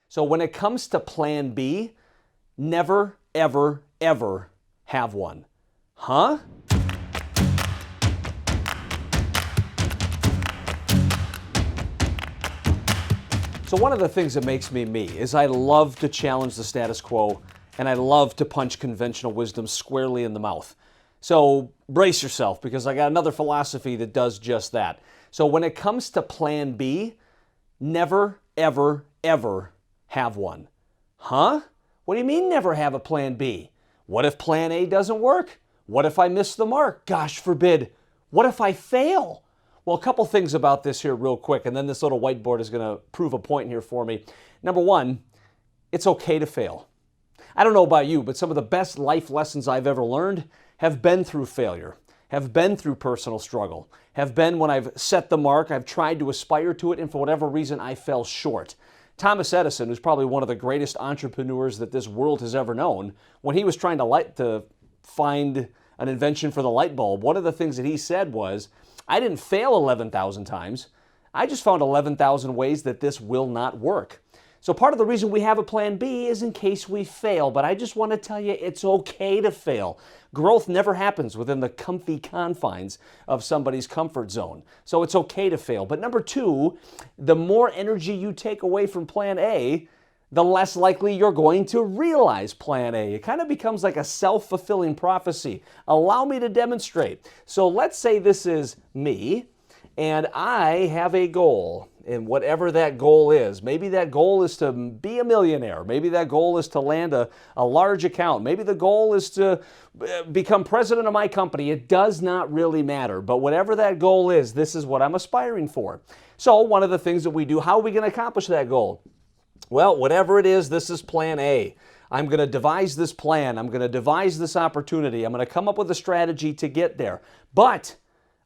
So when it comes to plan B, never, ever, ever have one. Huh? So one of the things that makes me me is I love to challenge the status quo, and I love to punch conventional wisdom squarely in the mouth. So brace yourself, because I got another philosophy that does just that. So when it comes to plan B, never, ever, ever have one. Huh? What do you mean never have a plan B? What if plan A doesn't work? What if I miss the mark? Gosh forbid. What if I fail? Well, a couple things about this here real quick, and then this little whiteboard is going to prove a point here for me. Number one, it's okay to fail. I don't know about you, but some of the best life lessons I've ever learned have been through failure, have been through personal struggle, have been when I've set the mark, I've tried to aspire to it, and for whatever reason, I fell short. Thomas Edison, who's probably one of the greatest entrepreneurs that this world has ever known, when he was trying to find an invention for the light bulb, one of the things that he said was, I didn't fail 11,000 times. I just found 11,000 ways that this will not work. So part of the reason we have a plan B is in case we fail, but I just want to tell you it's okay to fail. Growth never happens within the comfy confines of somebody's comfort zone. So it's okay to fail. But number two, the more energy you take away from plan A, the less likely you're going to realize plan A. It kind of becomes like a self-fulfilling prophecy. Allow me to demonstrate. So let's say this is me, and I have a goal, and whatever that goal is, maybe that goal is to be a millionaire, maybe that goal is to land a large account, maybe the goal is to become president of my company. It does not really matter, but whatever that goal is, this is what I'm aspiring for. So one of the things that we do, how are we going to accomplish that goal? Well, whatever it is, this is plan A. I'm going to devise this plan. I'm going to devise this opportunity. I'm going to come up with a strategy to get there. But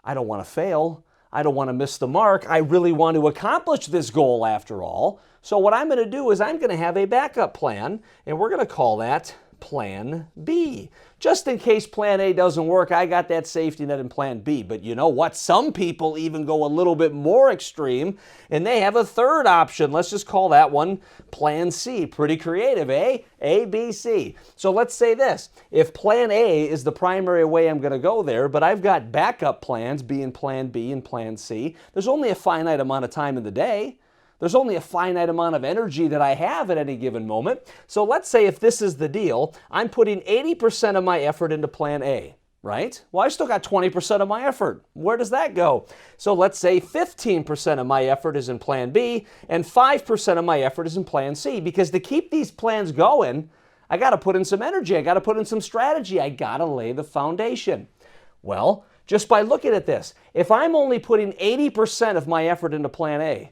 I don't want to fail. I don't want to miss the mark. I really want to accomplish this goal after all. So what I'm going to do is I'm going to have a backup plan, and we're going to call that plan B. Just in case plan A doesn't work, I got that safety net in plan B. But you know what? Some people even go a little bit more extreme, and they have a third option. Let's just call that one plan C. Pretty creative, eh? A, B, C. So let's say this. If plan A is the primary way I'm going to go there, but I've got backup plans, being plan B and plan C, there's only a finite amount of time in the day. There's only a finite amount of energy that I have at any given moment. So let's say if this is the deal, I'm putting 80% of my effort into plan A, right? Well, I still got 20% of my effort. Where does that go? So let's say 15% of my effort is in plan B and 5% of my effort is in plan C, because to keep these plans going, I got to put in some energy. I got to put in some strategy. I got to lay the foundation. Well, just by looking at this, if I'm only putting 80% of my effort into plan A,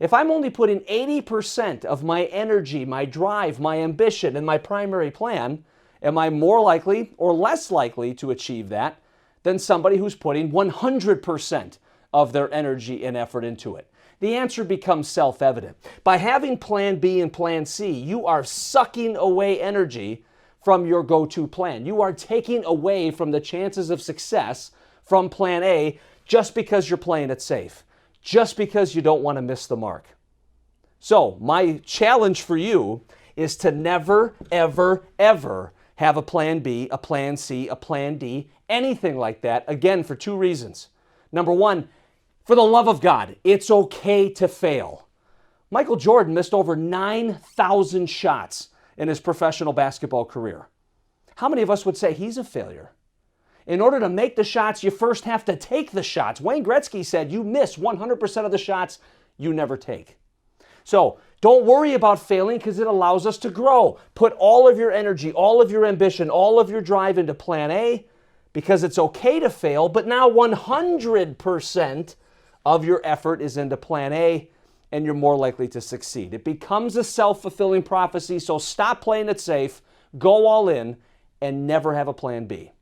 if I'm only putting 80% of my energy, my drive, my ambition, and my primary plan, am I more likely or less likely to achieve that than somebody who's putting 100% of their energy and effort into it? The answer becomes self-evident. By having plan B and plan C, you are sucking away energy from your go-to plan. You are taking away from the chances of success from plan A just because you're playing it safe. Just because you don't want to miss the mark. So my challenge for you is to never, ever, ever have a plan B, a plan C, a plan D, anything like that, again, for two reasons. Number one, for the love of God, it's okay to fail. Michael Jordan missed over 9,000 shots in his professional basketball career. How many of us would say he's a failure? In order to make the shots, you first have to take the shots. Wayne Gretzky said you miss 100% of the shots you never take. So don't worry about failing, because it allows us to grow. Put all of your energy, all of your ambition, all of your drive into plan A, because it's okay to fail, but now 100% of your effort is into plan A, and you're more likely to succeed. It becomes a self-fulfilling prophecy, so stop playing it safe, go all in, and never have a plan B.